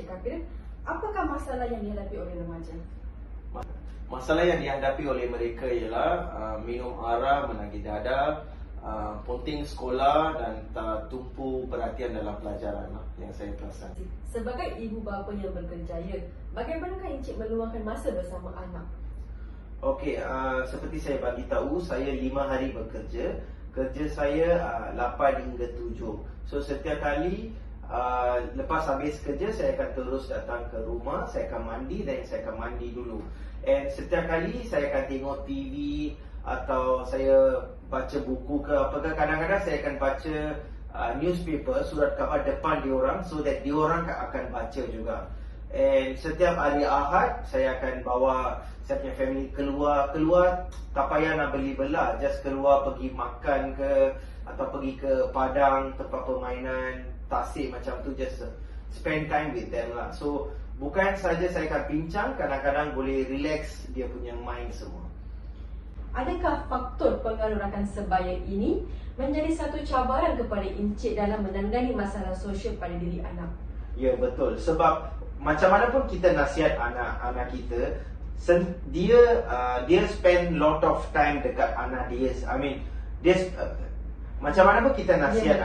Encik Kafir, apakah masalah yang dihadapi oleh remaja? Masalah yang dihadapi oleh mereka ialah minum arak, menagih dada, ponting sekolah dan tak tumpu perhatian dalam pelajaran yang saya perasan. Sebagai ibu bapa yang berkerjaya, bagaimanakah Encik meluangkan masa bersama anak? Okey, seperti saya bagi tahu, saya 5 hari bekerja. Kerja saya 8 hingga 7. So setiap kali lepas habis kerja, saya akan terus datang ke rumah, saya akan mandi dan saya akan mandi dulu. And setiap kali saya akan tengok TV atau saya baca buku ke apakah, kadang-kadang saya akan baca newspaper, surat khabar depan diorang, so that diorang akan baca juga. And setiap hari Ahad saya akan bawa saya punya family keluar, tak payah nak beli belah, just keluar pergi makan ke atau pergi ke padang, tempat permainan, tasik macam tu, just spend time with them lah. So bukan saja saya akan bincang, kadang-kadang boleh relax dia punya mind semua. Adakah faktor pengaruh rakan sebaya ini menjadi satu cabaran kepada Encik dalam menangani masalah sosial pada diri anak? Ya, betul. Sebab macam mana pun kita nasihat anak-anak kita, dia spend lot of time dekat anak dia. I mean, dia macam mana pun kita nasihat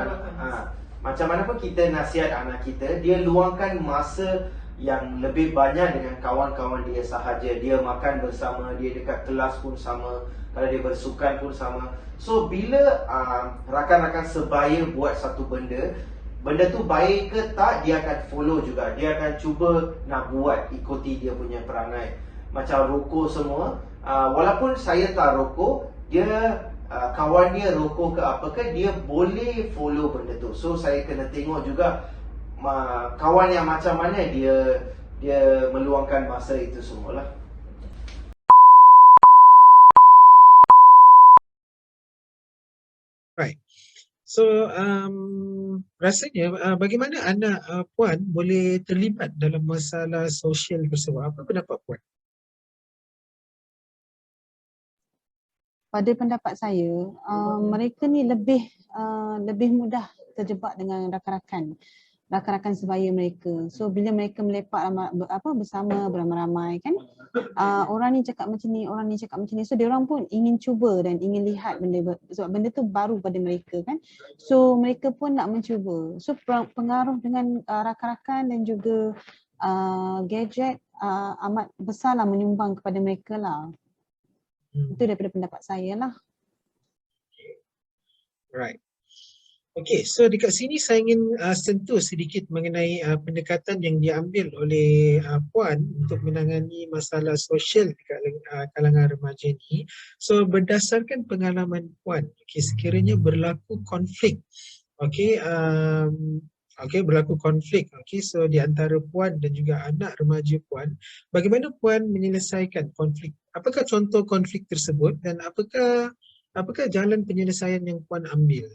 macam mana pun kita nasihat anak kita, dia luangkan masa yang lebih banyak dengan kawan-kawan dia sahaja. Dia makan bersama, dia dekat kelas pun sama, kalau dia bersukan pun sama. So bila rakan-rakan sebaya buat satu benda tu baik ke tak, dia akan follow juga. Dia akan cuba nak buat, ikuti dia punya perangai. Macam rokok semua, walaupun saya tak rokok, dia kawan dia rokok ke apakah, dia boleh follow benda tu. So saya kena tengok juga kawan yang macam mana dia meluangkan masa itu semualah. Right. So rasanya bagaimana anak Puan boleh terlibat dalam masalah sosial tersebut? Apa pendapat Puan? Pada pendapat saya, mereka ni lebih mudah terjebak dengan rakan-rakan sebaya mereka. So bila mereka melepak bersama beramai-ramai kan, orang ni cakap macam ni, orang ni cakap macam ni, so diorang pun ingin cuba dan ingin lihat sebab benda tu baru pada mereka kan. So mereka pun nak mencuba. So pengaruh dengan rakan-rakan dan juga gadget amat besarlah menyumbang kepada mereka lah. Itu daripada pendapat saya lah. Right. Okay, so dekat sini saya ingin sentuh sedikit mengenai pendekatan yang diambil oleh Puan untuk menangani masalah sosial dekat kalangan remaja ni. So berdasarkan pengalaman Puan, okay, sekiranya berlaku konflik, berlaku konflik, so di antara Puan dan juga anak remaja Puan, bagaimana Puan menyelesaikan konflik? Apakah contoh konflik tersebut dan apakah jalan penyelesaian yang Puan ambil?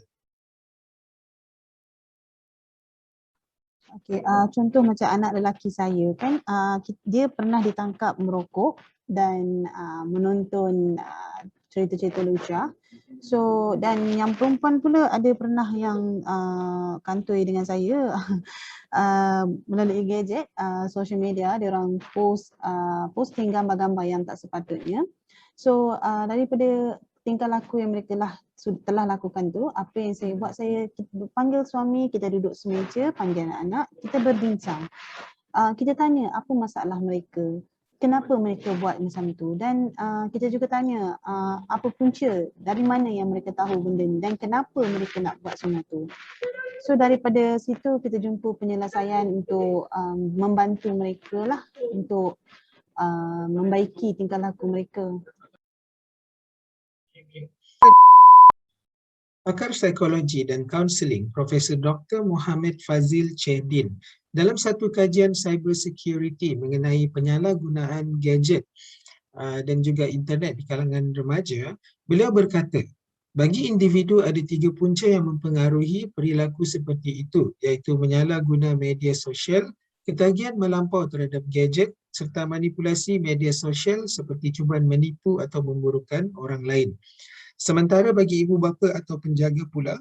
Okay, contoh macam anak lelaki saya kan, dia pernah ditangkap merokok dan menonton cerita-cerita lucah. So dan yang perempuan pula ada pernah yang kantoi dengan saya melalui gadget, social media, dia orang posting gambar-gambar yang tak sepatutnya. So daripada tingkah laku yang mereka telah lakukan tu, apa yang saya buat, saya panggil suami, kita duduk semeja, panggil anak-anak, kita berbincang. Kita tanya apa masalah mereka, kenapa mereka buat macam tu, dan kita juga tanya apa punca, dari mana yang mereka tahu benda ni dan kenapa mereka nak buat semua tu. So daripada situ kita jumpa penyelesaian untuk membantu mereka lah, untuk membaiki tingkah laku mereka. Pakar psikologi dan kaunseling Profesor Dr. Muhammad Fazil Chehdin dalam satu kajian cyber security mengenai penyalahgunaan gadget dan juga internet di kalangan remaja, beliau berkata, bagi individu ada 3 punca yang mempengaruhi perilaku seperti itu, iaitu menyalahguna media sosial, ketagihan melampau terhadap gadget serta manipulasi media sosial seperti cubaan menipu atau memburukan orang lain. Sementara bagi ibu bapa atau penjaga pula,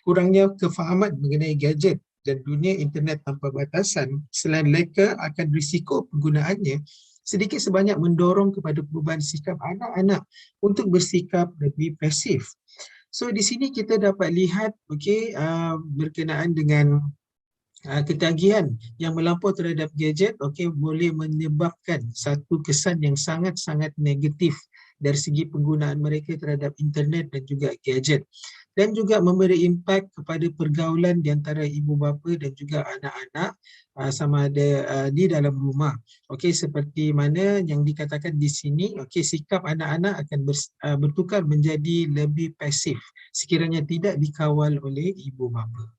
kurangnya kefahaman mengenai gadget dan dunia internet tanpa batasan, selain leka akan risiko penggunaannya, sedikit sebanyak mendorong kepada perubahan sikap anak-anak untuk bersikap lebih pasif. So di sini kita dapat lihat berkenaan dengan ketagihan yang melampau terhadap gadget boleh menyebabkan satu kesan yang sangat-sangat negatif dari segi penggunaan mereka terhadap internet dan juga gadget, dan juga memberi impak kepada pergaulan di antara ibu bapa dan juga anak-anak sama ada di dalam rumah. Seperti mana yang dikatakan di sini, sikap anak-anak akan bertukar menjadi lebih pasif sekiranya tidak dikawal oleh ibu bapa.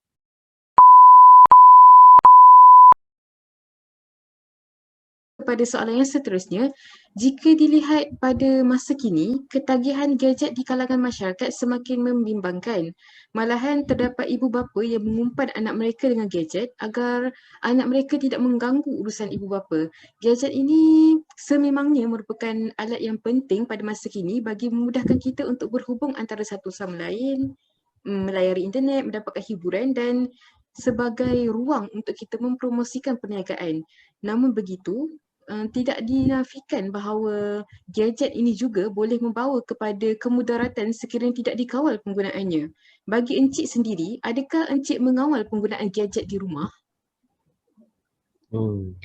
Kepada soalan yang seterusnya, jika dilihat pada masa kini, ketagihan gadget di kalangan masyarakat semakin membimbangkan. Malahan terdapat ibu bapa yang mengumpat anak mereka dengan gadget agar anak mereka tidak mengganggu urusan ibu bapa. Gadget ini sememangnya merupakan alat yang penting pada masa kini bagi memudahkan kita untuk berhubung antara satu sama lain, melayari internet, mendapatkan hiburan dan sebagai ruang untuk kita mempromosikan perniagaan. Namun begitu, tidak dinafikan bahawa gadget ini juga boleh membawa kepada kemudaratan sekiranya tidak dikawal penggunaannya. Bagi Encik sendiri, adakah Encik mengawal penggunaan gadget di rumah?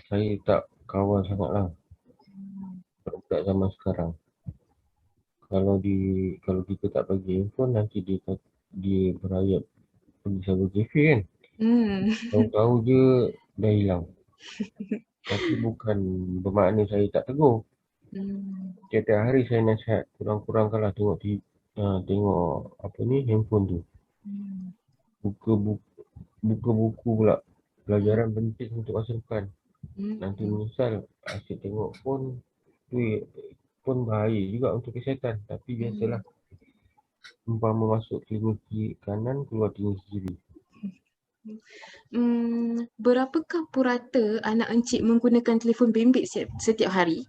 Saya tak kawal sangatlah budak zaman sekarang. Kalau kita tak bagi handphone, nanti dia berayap pergi cyber cafe kan. Tahu-tahu je dah hilang. Tapi bukan bermakna saya tak tegur. Setiap hari saya nasihat, kurang-kurangkanlah tengok handphone tu. Buka buku pula. Pelajaran penting untuk masa depan. Nanti menyesal asyik tengok phone pun bahaya juga untuk kesihatan. Tapi biasalah. Umpama masuk telinga kanan, keluar telinga kiri. Berapakah purata anak Encik menggunakan telefon bimbit setiap hari?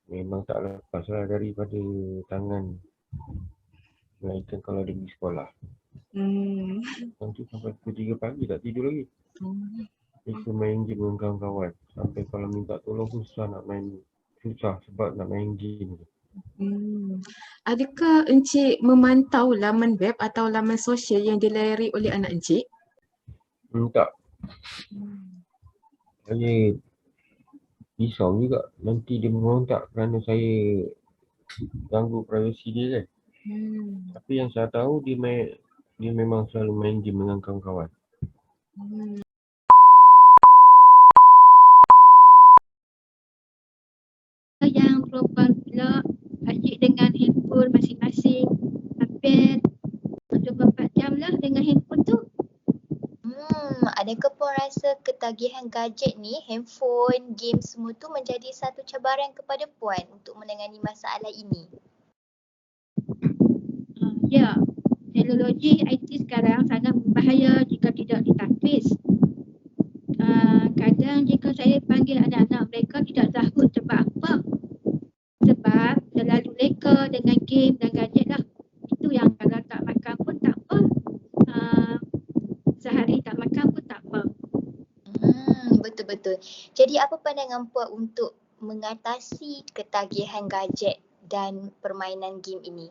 Memang tak lepaslah daripada tangan. Melainkan kalau dia pergi sekolah. Nanti sampai pukul 3 pagi tak tidur lagi. Dia main game dengan kawan-kawan. Sampai kalau minta tolong susah sebab nak main game. Adakah Encik memantau laman web atau laman sosial yang dilayari oleh anak Encik? Tak. Saya risau juga. Nanti dia memberontak kerana saya ganggu privasi dia kan. Tapi yang saya tahu dia memang selalu main game dengan kawan-kawan. Yang perempuan pula asyik dengan handphone masing-masing, hampir 24 jam lah dengan handphone tu. Adakah puan rasa ketagihan gadget ni, handphone, game semua tu menjadi satu cabaran kepada puan untuk menangani masalah ini? Ya, teknologi IT sekarang sangat berbahaya jika tidak ditafis. Kadang jika saya panggil anak-anak mereka tidak sahut sebab apa? Sebab terlalu leka dengan game dan gadget lah. Itu yang kalau tak makan pun tak apa. Sehari tak makan pun tak apa. Betul-betul. Jadi apa pandangan puan untuk mengatasi ketagihan gadget dan permainan game ini?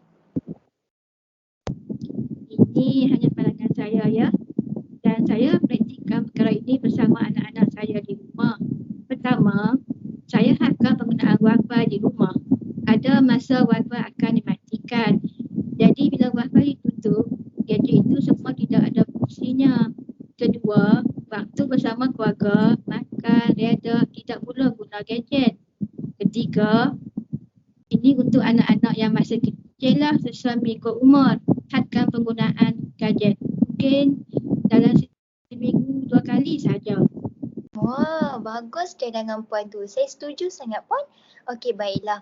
Ini hanya pandangan saya ya. Dan saya praktikkan perkara ini bersama anak-anak saya di rumah. Pertama, saya hadkan penggunaan Wi-Fi di rumah. Ada masa Wi-Fi akan dimatikan. Jadi bila Wi-Fi ditutup, gadget itu semua tidak ada fungsinya. Kedua, waktu bersama keluarga, makan, reda, tidak pula guna gadget. Ketiga, ini untuk anak-anak yang masih kecil lah, sesuai mengikut umur. Hadkan penggunaan gadget. Mungkin dalam seminggu 2 kali saja. Wah, bagus cadangan puan tu. Saya setuju sangat puan. Okey, baiklah.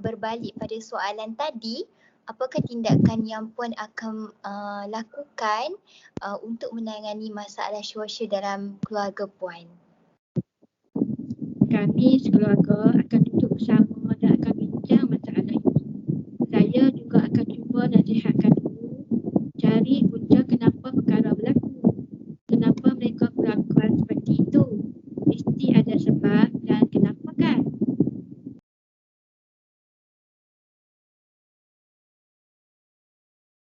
Berbalik pada soalan tadi, apakah tindakan yang puan akan lakukan untuk menangani masalah sosial dalam keluarga puan? Kami sekeluarga akan duduk bersama dan akan bincang masalah ini. Saya juga akan cuba nasihatkan dulu, cari punca kenapa perkara berlaku. ada sebab dan kenapa